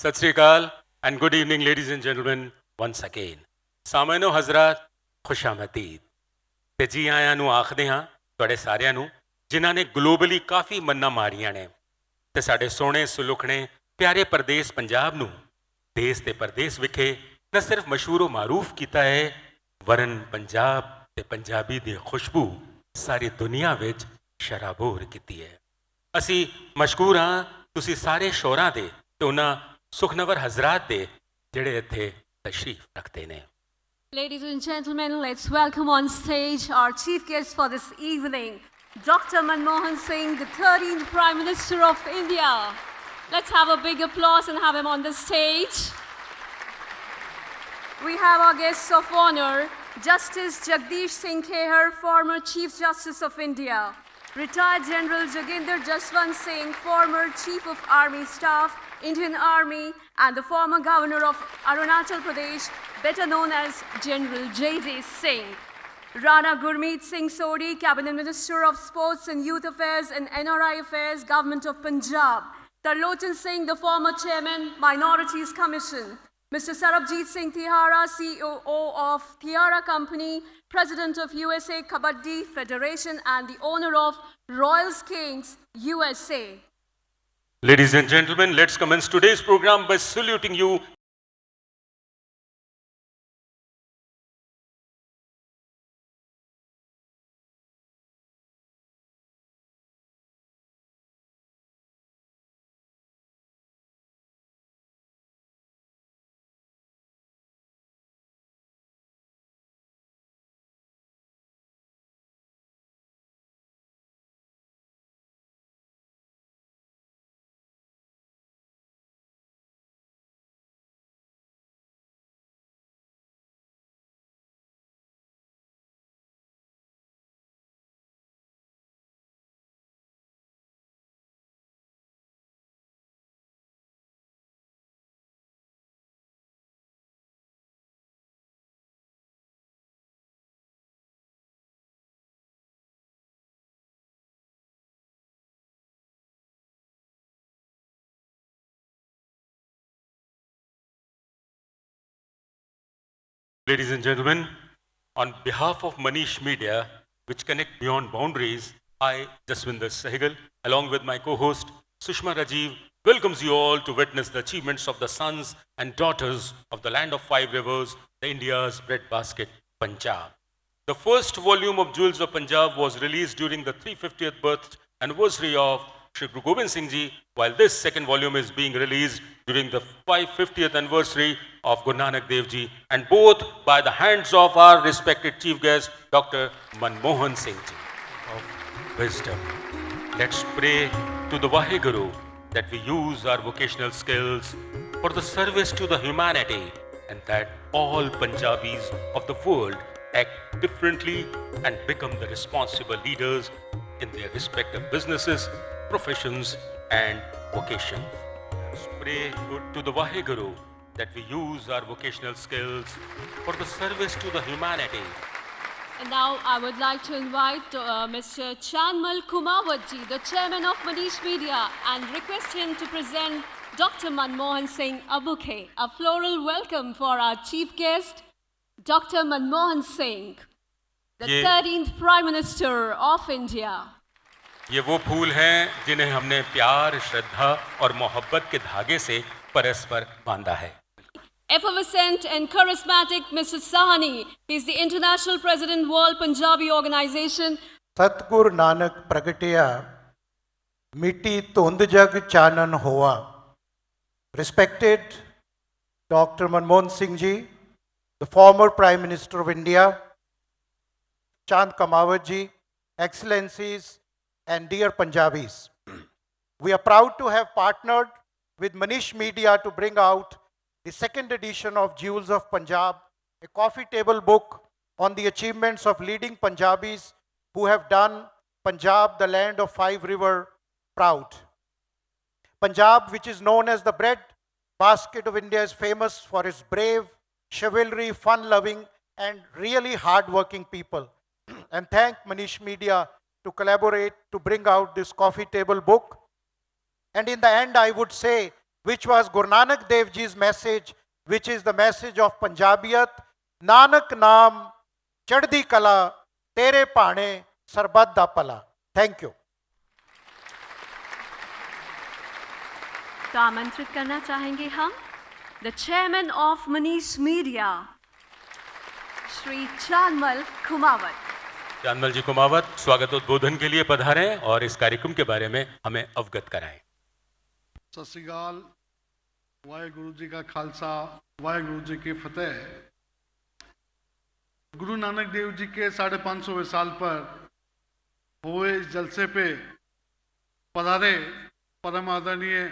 Sat Sri Akal and good evening, ladies and gentlemen, once again. ਸਾਮਿਆਨੋ ਹਜ਼ਰਤ ਖੁਸ਼ਾਮਦੀਦ ਤੇ ਜੀ ਆਇਆਂ ਨੂੰ ਆਖਦੇ ਹਾਂ ਤੁਹਾਡੇ ਸਾਰਿਆਂ ਨੂੰ ਜਿਨ੍ਹਾਂ ਨੇ ਗਲੋਬਲੀ ਕਾਫੀ ਮੰਨਾਂ ਮਾਰੀਆਂ ਨੇ ਤੇ ਸਾਡੇ ਸੋਹਣੇ ਸੁਲੱਖਣੇ ਪਿਆਰੇ ਪ੍ਰਦੇਸ਼ ਪੰਜਾਬ ਨੂੰ ਦੇਸ਼ ਤੇ ਪ੍ਰਦੇਸ਼ ਵਿਖੇ ਨਾ ਸਿਰਫ ਮਸ਼ਹੂਰ ਮਾਰੂਫ ਕੀਤਾ ਹੈ ਵਰਨ ਪੰਜਾਬ ਤੇ ਪੰਜਾਬੀ ਦੀ ਖੁਸ਼ਬੂ ਸਾਰੀ ਦੁਨੀਆ ਵਿੱਚ ਸ਼ਰਾਬੋਰ ਕੀਤੀ ਹੈ। ਅਸੀਂ ਮਸ਼ਕੂਰ ਹਾਂ ਤੁਸੀਂ ਸਾਰੇ ਸ਼ੋਰਾਂ ਦੇ ਤੇ ਉਹਨਾਂ ਸੁਖਨਵਰ ਹਜ਼ਰਾਤ ਦੇ ਜਿਹੜੇ ਇੱਥੇ ਤਸ਼ਰੀਫ ਰੱਖਦੇ ਨੇ। Ladies and gentlemen, let's welcome on stage our chief guest for this evening, Dr. Manmohan Singh, the 13th Prime Minister of India. Let's have a big applause and have him on the stage. We have our guests of honor, Justice Jagdish Singh Kheher, former Chief Justice of India, retired General Joginder Jaswant Singh, former Chief of Army Staff, Indian Army, and the former Governor of Arunachal Pradesh, better known as General J.J. Singh. Rana Gurmeet Singh Sodhi, Cabinet Minister of Sports and Youth Affairs and NRI Affairs, Government of Punjab. Tarlochhan Singh, the former Chairman, Minorities Commission. Mr. Sarabjit Singh Tihara, CEO of Tihara Company, President of USA Kabaddi Federation, and the owner of Royals Kings, USA. Ladies and gentlemen, let's commence today's program by saluting you. Ladies and gentlemen, on behalf of Manish Media, which connect beyond boundaries, I, Jaswinder Sehgal, along with my co-host Sushma Rajiv, welcomes you all to witness the achievements of the sons and daughters of the land of five rivers, the India's breadbasket, Punjab. The first volume of Jewels of Punjab was released during the 350th birth anniversary of Shri Guru Gobind Singh Ji, while this second volume is being released during the 550th anniversary of Guru Nanak Dev Ji, and both by the hands of our respected chief guest, Dr. Manmohan Singh Ji of Wisdom. Let's pray to the Vaheguru that we use our vocational skills for the service to the humanity, and that all Punjabis of the world act differently and become the responsible leaders in their respective businesses, professions, and vocations. Let's pray to the Vaheguru that we use our vocational skills for the service to the humanity. And now I would like to invite Mr. Chanmal Kumawatji, the chairman of Manish Media, and request him to present Dr. Manmohan Singh a bouquet. A floral welcome for our chief guest, Dr. Manmohan Singh, the 13th Prime Minister of India. ये वो फूल हैं जिन्हें हमने प्यार, श्रद्धा और मोहब्बत के धागे से परस्पर बांधा है। Effervescent and charismatic Mr. Sahani, he is the International President, World Punjabi Organization. सतगुर नानक प्रगटिया मिट्टी धुंध जग चानन होआ. Respected Dr. Manmohan Singh Ji, the former Prime Minister of India, Chand Kamawat Ji, Excellencies, and dear Punjabis, we are proud to have partnered with Manish Media to bring out the second edition of Jewels of Punjab, a coffee table book on the achievements of leading Punjabis who have done Punjab, the land of five rivers, proud. Punjab, which is known as the bread basket of India, is famous for its brave, chivalry, fun-loving, and really hard-working people. And thank Manish Media to collaborate to bring out this coffee table book. And in the end, I would say which was Guru Nanak Dev Ji's message, which is the message of Punjabiyat. Nanak Naam, Chaddi Kala, Tere Paane, Sarbat da Pala. Thank you. तो आमंत्रित करना चाहेंगे हम the chairman of Manish media Shri Chanmal Kumawat. Chanmal ji Kumawat स्वागत उद्बोधन के लिए पधारें और इस कार्यक्रम के बारे में हमें अवगत कराएं। सत श्री अकाल, वाहेगुरु जी का खालसा, वाहेगुरु जी की फतेह। गुरु नानक देव जी के 550वें साल पर हुए इस जलसे पे पधारे परम आदरणीय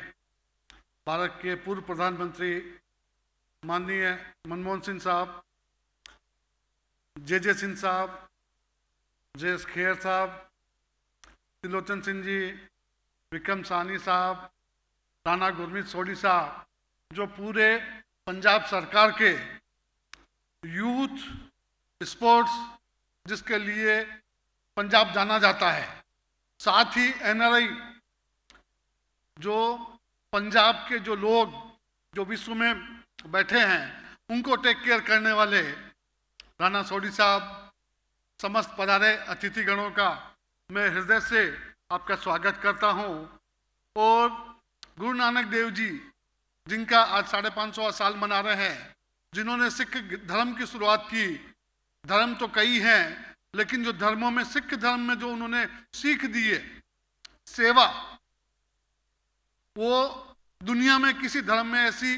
भारत के पूर्व प्रधानमंत्री माननीय मनमोहन सिंह साहब, जे सिंह साहब, JS खेर साहब, त्रिलोचन सिंह जी, विक्रम सानी साहब, राणा गुरमीत सोढ़ी साहब, जो पूरे पंजाब सरकार के यूथ स्पोर्ट्स जिसके लिए पंजाब जाना जाता है, साथ ही NRI जो पंजाब के जो लोग जो विश्व में बैठे हैं उनको टेक केयर करने वाले राणा सोढ़ी साहब, समस्त पधारे अतिथिगणों का मैं हृदय से आपका स्वागत करता हूं। और गुरु नानक देव जी जिनका आज 550वां साल मना रहे हैं, जिन्होंने सिख धर्म की शुरुआत की। धर्म तो कई हैं, लेकिन जो धर्मों में सिख धर्म में जो उन्होंने सीख दी है सेवा, वो दुनिया में किसी धर्म में ऐसी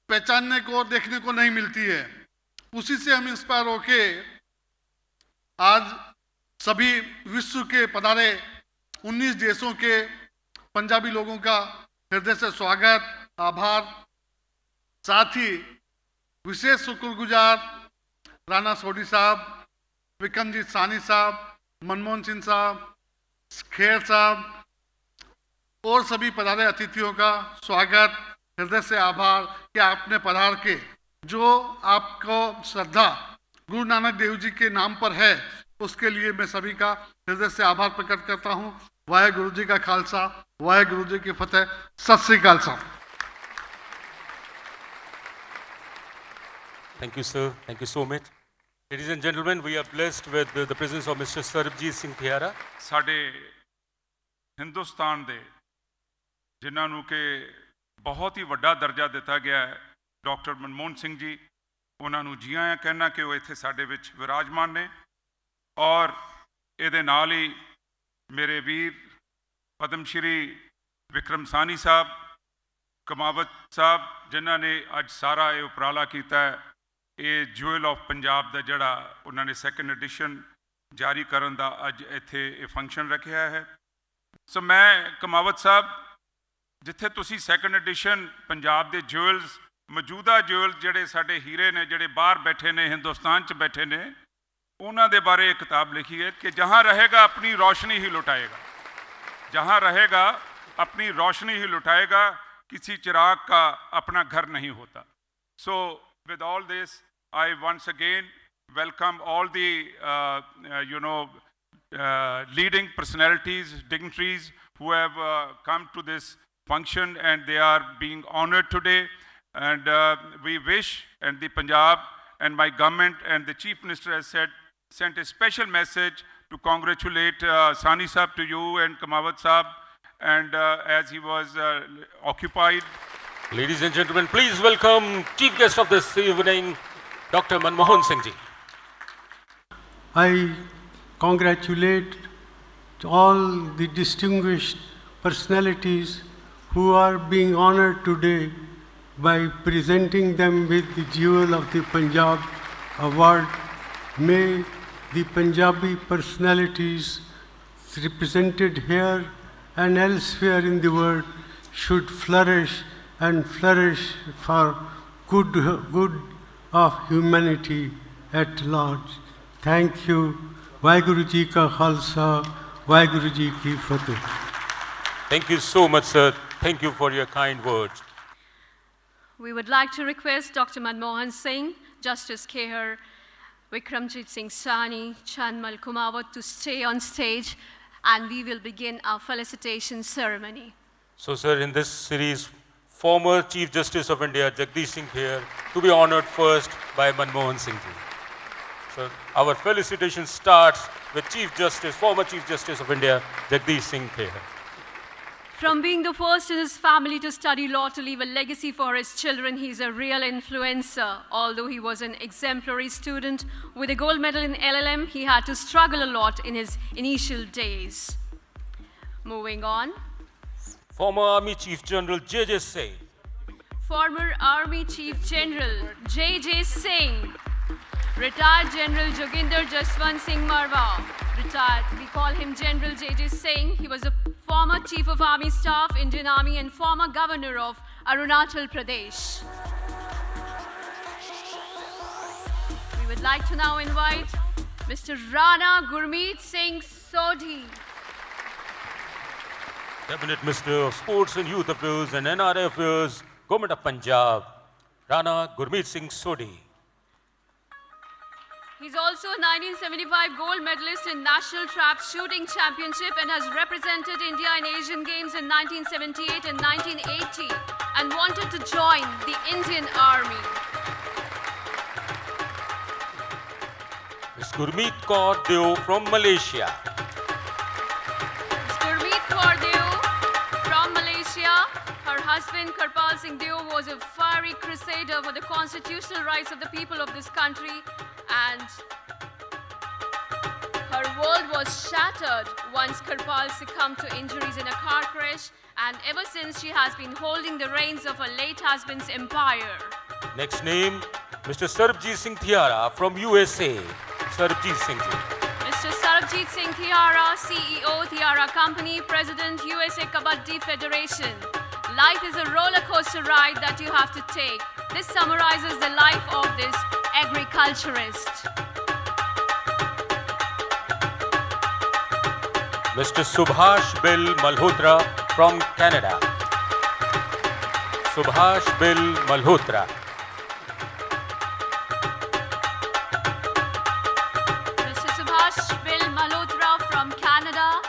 पहचानने को और देखने को नहीं मिलती है। उसी से हम इंस्पायर होके आज सभी विश्व के पधारे 19 देशों के पंजाबी लोगों का हृदय से स्वागत, आभार। साथ ही विशेष शुक्रगुजार राणा सोढ़ी साहब, विक्रमजीत सानी साहब, मनमोहन सिंह साहब, खेर साहब और सभी पधारे अतिथियों का स्वागत, हृदय से आभार कि आपने पधार के जो आपको श्रद्धा गुरु नानक देव जी के नाम पर है, उसके लिए मैं सभी का हृदय से आभार प्रकट करता हूं। वाहेगुरु जी का खालसा, वाहेगुरु जी की फतेह। सत श्री अकाल साहब। Thank you, sir. Thank you so much. Ladies and gentlemen, we are blessed with the presence of Mr. Sarbjit Singh Thiara. ਸਾਡੇ ਹਿੰਦੁਸਤਾਨ ਦੇ ਜਿਨ੍ਹਾਂ ਨੂੰ ਕਿ ਬਹੁਤ ਹੀ ਵੱਡਾ ਦਰਜਾ ਦਿੱਤਾ ਗਿਆ ਹੈ, ਡਾਕਟਰ ਮਨਮੋਹਨ ਸਿੰਘ ਜੀ, ਉਹਨਾਂ ਨੂੰ ਜੀ ਆਇਆਂ ਕਹਿਣਾ ਕਿ ਉਹ ਇੱਥੇ ਸਾਡੇ ਵਿੱਚ ਵਿਰਾਜਮਾਨ ਨੇ। ਔਰ ਇਹਦੇ ਨਾਲ ਹੀ ਮੇਰੇ ਵੀਰ ਪਦਮ ਸ਼੍ਰੀ ਵਿਕਰਮ ਸਾਨੀ ਸਾਹਿਬ, ਕਮਾਵਤ ਸਾਹਿਬ, ਜਿਨ੍ਹਾਂ ਨੇ ਅੱਜ ਸਾਰਾ ਇਹ ਉਪਰਾਲਾ ਕੀਤਾ ਹੈ, ਇਹ ਜੁਐਲ ਆਫ ਪੰਜਾਬ ਦਾ ਜਿਹੜਾ ਉਹਨਾਂ ਨੇ 2nd ਐਡੀਸ਼ਨ ਜਾਰੀ ਕਰਨ ਦਾ ਅੱਜ ਇੱਥੇ ਇਹ ਫੰਕਸ਼ਨ ਰੱਖਿਆ ਹੈ। ਸੋ ਮੈਂ ਕਮਾਵਤ ਸਾਹਿਬ, ਜਿੱਥੇ ਤੁਸੀਂ 2nd ਐਡੀਸ਼ਨ ਪੰਜਾਬ ਦੇ ਜੁਐਲਸ, ਮੌਜੂਦਾ ਜੁਐਲ ਜਿਹੜੇ ਸਾਡੇ ਹੀਰੇ ਨੇ, ਜਿਹੜੇ ਬਾਹਰ ਬੈਠੇ ਨੇ, ਹਿੰਦੁਸਤਾਨ 'ਚ ਬੈਠੇ ਨੇ, ਉਹਨਾਂ ਦੇ ਬਾਰੇ ਇੱਕ ਕਿਤਾਬ ਲਿਖੀ ਹੈ ਕਿ ਜਹਾਂ ਰਹੇਗਾ ਆਪਣੀ ਰੌਸ਼ਨੀ ਹੀ ਲੁਟਾਏਗਾ, जहाँ रहेगा अपनी रोशनी ही लुटाएगा, किसी चिराग का अपना घर नहीं होता। So with all this, I once again welcome all the leading personalities, dignitaries who have come to this function, and they are being honored today. And we wish, and the Punjab and my government and the Chief Minister has sent a special message to congratulate Sani Saab to you and Kamawat Saab, and as he was occupied. Ladies and gentlemen, please welcome chief guest of this evening, Dr. Manmohan Singh ji. I congratulate all the distinguished personalities who are being honored today by presenting them with the Jewel of the Punjab award. May the Punjabi personalities represented here and elsewhere in the world should flourish and flourish for good of humanity at large. Thank you. Vaheguru Ji ka Khalsa, Vaheguru Ji ki Fateh. Thank you so much, sir. Thank you for your kind words. We would like to request Dr. Manmohan Singh, Justice Kehar, Vikramjit Singh Sani, Chanmal Kumawat to stay on stage, and we will begin our felicitation ceremony. So, sir, in this series, former Chief Justice of India, Jagdish Singh here, to be honored first by Manmohan Singh ji. So, our felicitation starts with former Chief Justice of India, Jagdish Singh here. From being the first in his family to study law to leave a legacy for his children, he's a real influencer. Although he was an exemplary student with a gold medal in LLM, he had to struggle a lot in his initial days. Moving on. Former Army Chief General J.J. Singh. Former Army Chief General J.J. Singh. Retired General Joginder Jaswant Singh Marwa. Retired, we call him General J.J. Singh. He was a former Chief of Army Staff, Indian Army, and former Governor of Arunachal Pradesh. We would like to now invite Mr. Rana Gurmeet Singh Sodhi. Cabinet Minister of Sports and Youth Affairs and NRI Affairs, Government of Punjab, Rana Gurmeet Singh Sodhi. He's also a 1975 gold medalist in National Trap Shooting Championship and has represented India in Asian Games in 1978 and 1980 and wanted to join the Indian Army. Ms. Gurmeet Kaur Deo from Malaysia. Ms. Gurmeet Kaur Deo from Malaysia. Her husband Karpal Singh Deo was a fiery crusader for the constitutional rights of the people of this country, and her world was shattered once Karpal succumbed to injuries in a car crash, and ever since she has been holding the reins of her late husband's empire. Next name, Mr. Sarbjit Singh Thiara from USA. Sarbjit Singh ji. Mr. Sarbjit Singh Thiara, CEO, Thiara Company, President, USA Kabaddi Federation. Life is a roller coaster ride that you have to take. This summarizes the life of this agriculturist. Mr. Subhash Bill Malhotra from Canada. Subhash Bill Malhotra. Mr. Subhash Bill Malhotra from Canada.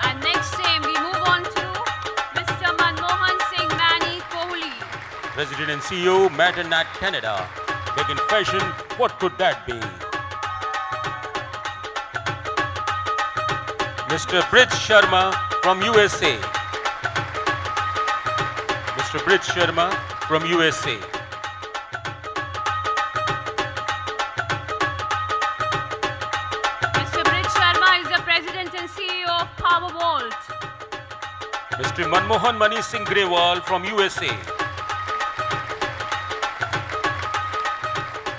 And next name we move on to Mr. Manmohan Singh Mani Kohli. President and CEO, Matt and Nat Canada. Big in fashion, what could that be? Mr. Brij Sharma from USA. Mr. Brij Sharma from USA. Mr. Brij Sharma is the President and CEO of Powervolt. Mr. Manmohan Mani Singh Grewal from USA.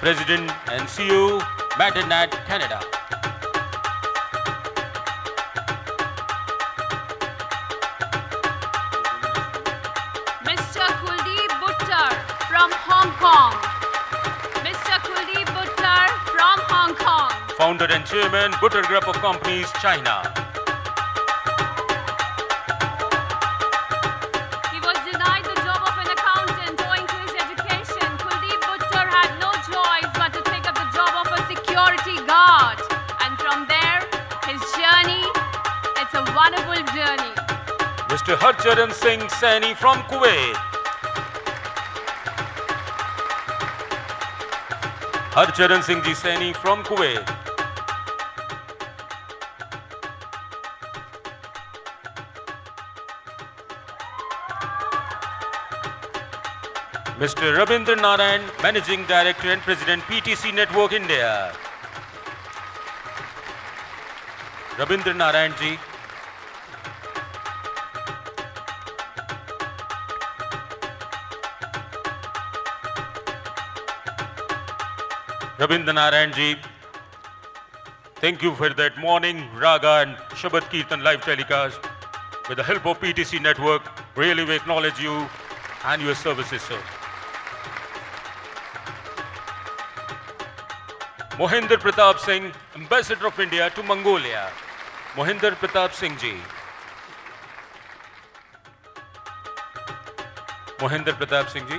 President and CEO, Matt and Nat Canada. Mr. Kuldeep Buttar from Hong Kong. Mr. Kuldeep Buttar from Hong Kong. Founder and Chairman, Buttar Group of Companies, China. He was denied the job of an accountant owing to his education. Kuldeep Buttar had no choice but to take up the job of a security guard. And from there, his journey, it's a wonderful journey. Mr. Harcharan Singh Saini from Kuwait. Harcharan Singh Ji Saini from Kuwait. Mr. Rabindra Narayan, Managing Director and President, PTC Network India. Rabindra Narayan Ji. Rabindra Narayan Ji, thank you for that morning Raga and Shabad Kirtan live telecast. With the help of PTC Network, really we acknowledge you and your services, sir. Mohinder Pratap Singh, Ambassador of India to Mongolia. Mohinder Pratap Singh Ji. Mohinder Pratap Singh Ji.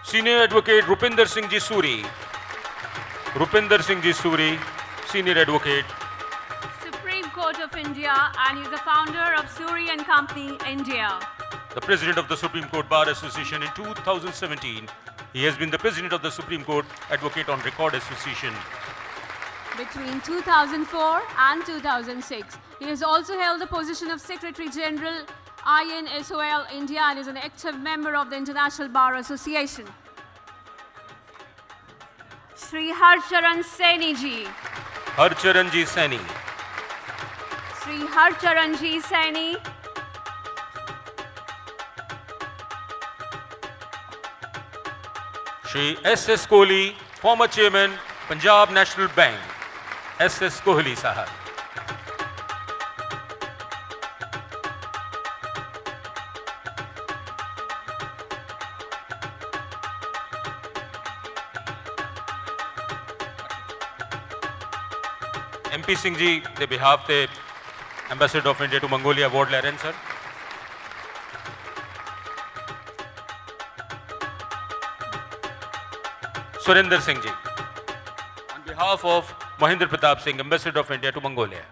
Senior Advocate Rupinder Singh Ji Suri. Rupinder Singh Ji Suri, Senior Advocate. Supreme Court of India, and he is the founder of Suri and Company, India. The President of the Supreme Court Bar Association in 2017. He has been the President of the Supreme Court Advocate on Record Association. Between 2004 and 2006, he has also held the position of Secretary General, INSOL India, and is an active member of the International Bar Association. Shri Harcharan Saini Ji. Harcharan Ji Saini. Shri Harcharan Ji Saini. Shri S.S. Kohli, former Chairman, Punjab National Bank. S.S. Kohli Sahab. MP Singh Ji, the behalf the Ambassador of India to Mongolia Award Laren, sir. Surinder Singh Ji, on behalf of Mahendra Pratap Singh, Ambassador of India to Mongolia.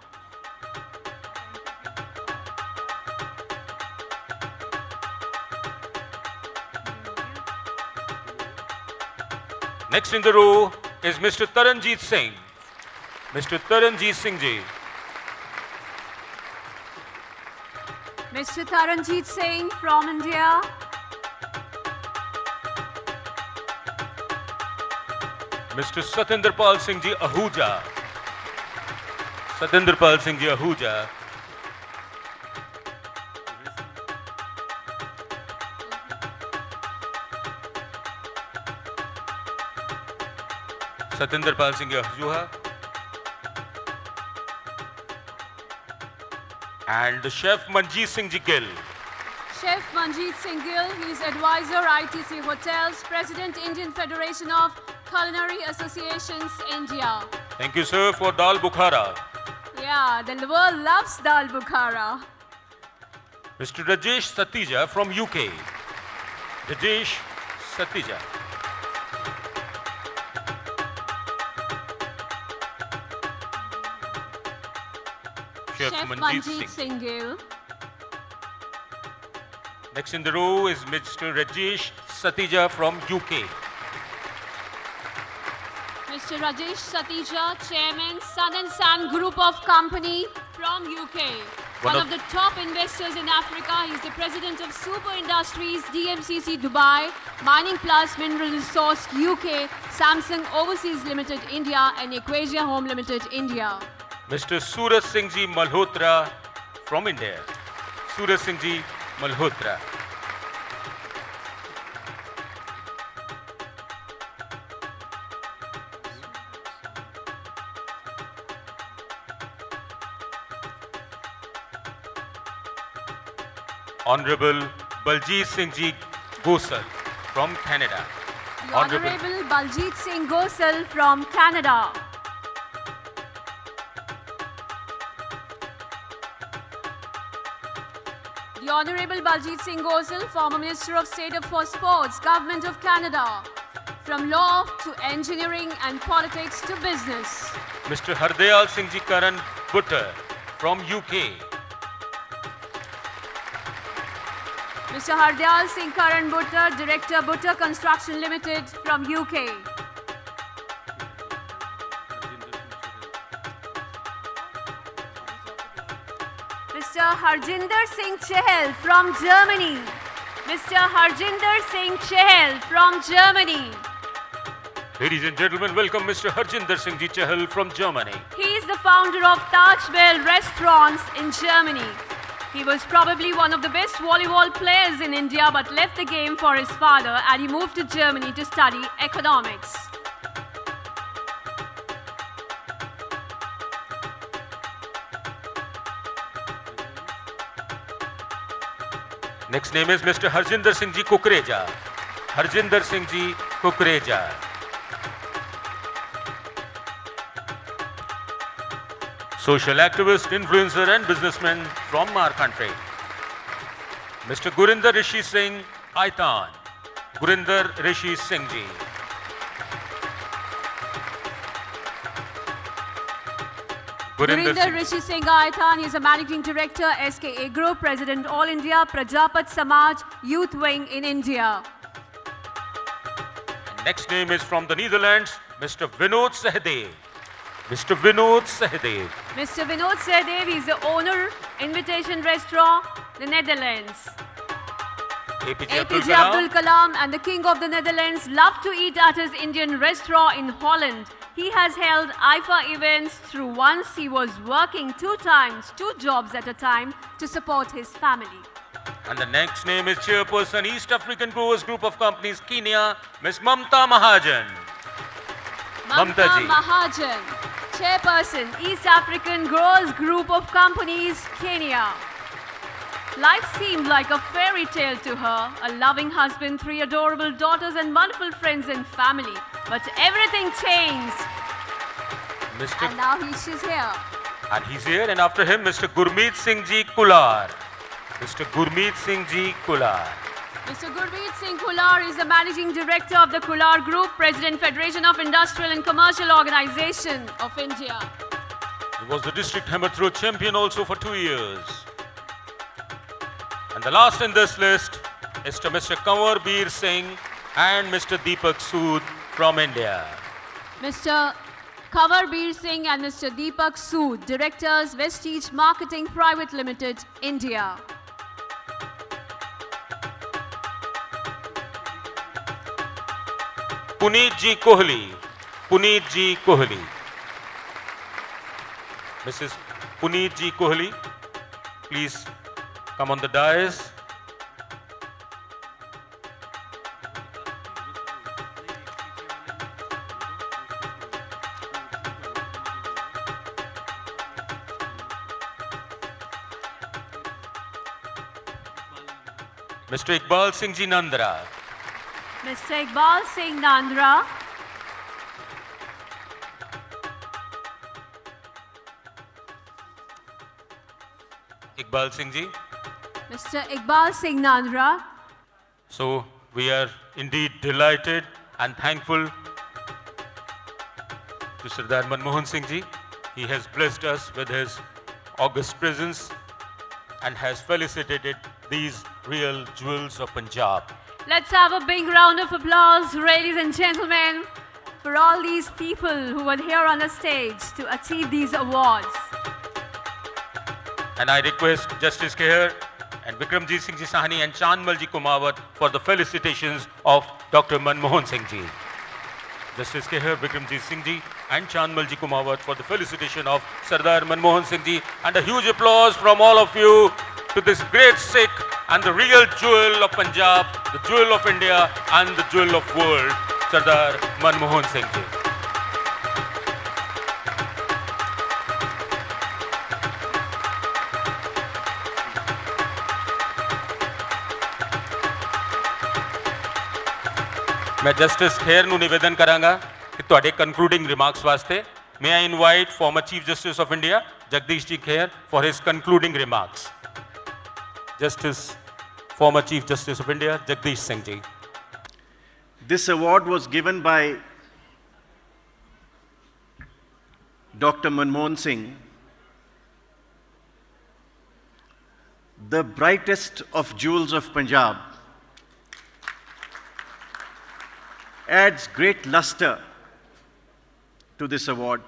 Next in the row is Mr. Taranjeet Singh. Mr. Taranjeet Singh Ji. Mr. Taranjeet Singh from India. Mr. Satyendra Singh Ji Ahuja. Satyendra Singh Ji Ahuja. Satyendra Singh Ji Ahuja. And the Chef Manjeet Singh Ji Gill. Chef Manjeet Singh Gill, he is advisor, ITC Hotels, President, Indian Federation of Culinary Associations, India. Thank you, sir, for Dal Bukhara. Yeah, the world loves Dal Bukhara. Mr. Rajesh Satija from UK. Rajesh Satija. Chef Manjeet Singh. Gill. Next in the row is Mr. Rajesh Satija from UK. Mr. Rajesh Satija, Chairman, Sun and Sun Group of Company from UK. One of the top investors in Africa. He is the President of Super Industries, DMCC Dubai, Mining Plus Mineral Resource UK, Samsung Overseas Limited India, and Equasia Home Limited India. Mr. Suraj Singh Ji Malhotra from India. Suraj Singh Ji Malhotra. Honorable Baljeet Singh Ji Gosal from Canada. The Honorable Baljeet Singh Gosal from Canada. The Honorable Baljeet Singh Gosal, former Minister of State for Sports, Government of Canada. From law to engineering and politics to business. Mr. Hardayal Singh Ji Karan Buttar from UK. Mr. Hardayal Singh Karan Buttar, Director, Buttar Construction Limited from UK. Mr. Harjinder Singh Chahal from Germany. Mr. Harjinder Singh Chahal from Germany. Ladies and gentlemen, welcome Mr. Harjinder Singh Ji Chahal from Germany. He is the founder of Taj Bell Restaurants in Germany. He was probably one of the best volleyball players in India but left the game for his father and he moved to Germany to study economics. Next name is Mr. Harjinder Singh Ji Kukreja. Harjinder Singh Ji Kukreja. Social activist, influencer and businessman from our country. Mr. Gurinder Rishi Singh Aitan. Gurinder Rishi Singh Ji. Gurinder Gurinder Rishi Singh Ayathan, he is a Managing Director, SKA Group, President All India Prajapat Samaj Youth Wing in India. Next name is from the Netherlands, Mr. Vinod Sahdev. Mr. Vinod Sahdev. Mr. Vinod Sahdev, he is the owner, Invitation Restaurant, the Netherlands. APJ Abdul APJ Kalam. Abdul Kalam and the King of the Netherlands love to eat at his Indian restaurant in Holland. He has held IFA events through once he was working 2 times, 2 jobs at a time to support his family. And the next name is Chairperson, East African Growers Group of Companies, Kenya, Ms. Mamta Mahajan. Mamta Mamta ji. Mahajan, Chairperson, East African Growers Group of Companies, Kenya. Life seemed like a fairy tale to her, a loving husband, 3 adorable daughters and wonderful friends and family. But everything changed Mr. and now she's here. And he's here, and after him, Mr. Gurmeet Singh Ji Kular. Mr. Gurmeet Singh Ji Kular. Mr. Gurmeet Singh Kular is the Managing Director of the Kular Group, President Federation of Industrial and Commercial Organization of India. He was the district hammer throw champion also for 2 years. And the last in this list is to Mr. Kanwar Bir Singh and Mr. Deepak Sood from India. Mr. Kanwar Bir Singh and Mr. Deepak Sood, Directors, Vestige Marketing Private Limited, India. Puneet Ji Kohli. Puneet Ji Kohli. Mrs. Puneet Ji Kohli, please come on the dais. Mr. Iqbal Singh Ji Nandra. Mr. Iqbal Singh Nandra. Iqbal Singh Ji. Mr. Iqbal Singh Nandra. So we are indeed delighted and thankful to Sardar Manmohan Singh Ji. He has blessed us with his august presence and has felicitated these real jewels of Punjab. Let's have a big round of applause, ladies and gentlemen, for all these people who were here on the stage to achieve these awards. And I request Justice Kehar and Vikramjit Singh Ji Sahni and Chandmal Ji Kumawat for the felicitations of Dr. Manmohan Singh Ji. Justice Kehar, Vikramjit Singh Ji and Chandmal Ji Kumawat for the felicitation of Sardar Manmohan Singh Ji, and a huge applause from all of you to this great Sikh and the real jewel of Punjab, the jewel of India and the jewel of world, Sardar Manmohan Singh Ji. मैं justice Kher ਨੂੰ ਨਿਵੇਦਨ ਕਰਾਂਗਾ ਕਿ ਤੁਹਾਡੇ concluding remarks ਵਾਸਤੇ may I invite former Chief Justice of India Jagdish Ji Kher for his concluding remarks. Justice, former Chief Justice of India Jagdish Singh Ji. This award was given by Dr. Manmohan Singh, the brightest of jewels of Punjab, adds great luster to this award.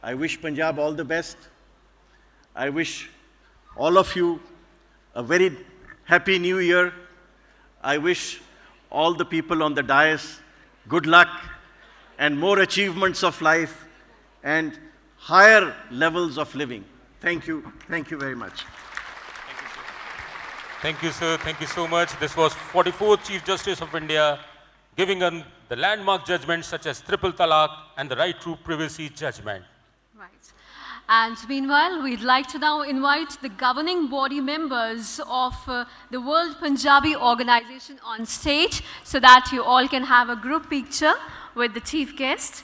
I wish Punjab all the best. I wish all of you a very happy new year. I wish all the people on the dais good luck and more achievements of life and higher levels of living. Thank you. Thank you very much. Thank you, sir. Thank you so much. This was 44th Chief Justice of India giving the landmark judgments such as triple talaq and the right to privacy judgment. Right. And meanwhile, we'd like to now invite the governing body members of the World Punjabi Organization on stage so that you all can have a group picture with the chief guest.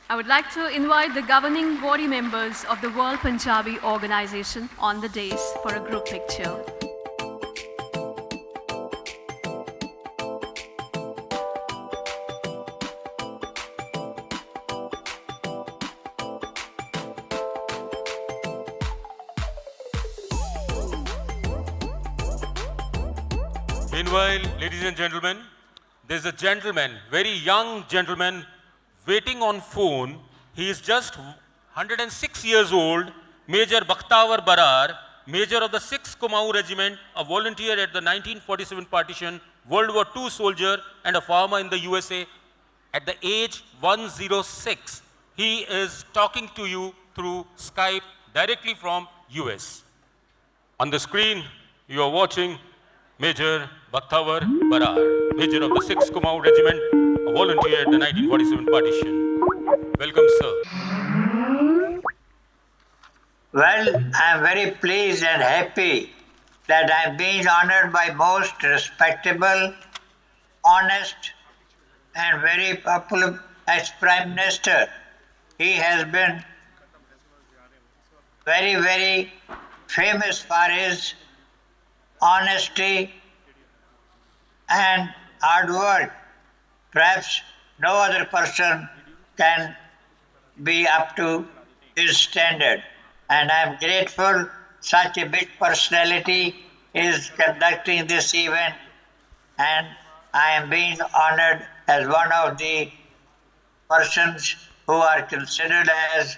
I would like to invite the governing body members of the World Punjabi Organization on the dais for a group picture. Meanwhile, ladies and gentlemen, there's a gentleman, very young gentleman, waiting on phone. He is just 106 years old, Major Bakhtavar Barar, Major of the 6th Kumaon Regiment, a volunteer at the 1947 partition, World War II soldier, and a farmer in the USA. At the age 106, he is talking to you through Skype directly from US. On the screen, you are watching Major Bakhtavar Barar, Major of the 6th Kumaon Regiment, a volunteer at the 1947 partition. Welcome, sir. Well, I am very pleased and happy that I am being honored by most respectable, honest, and very popular ex-Prime Minister. He has been very, very famous for his honesty and hard work. Perhaps no other person can be up to his standard. And I am grateful such a big personality is conducting this event, and I am being honored as one of the persons who are considered as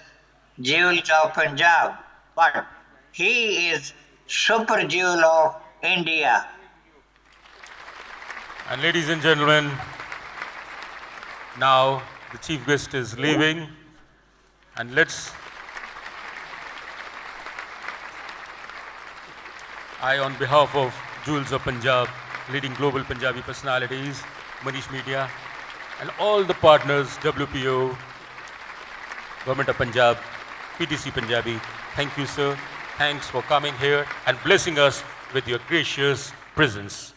jewels of Punjab. But he is super jewel of India. And ladies and gentlemen, now the chief guest is leaving, and I, on behalf of Jewels of Punjab, leading global Punjabi personalities, Manish Media, and all the partners, WPO, Government of Punjab, PTC Punjabi, thank you, sir. Thanks for coming here and blessing us with your gracious presence.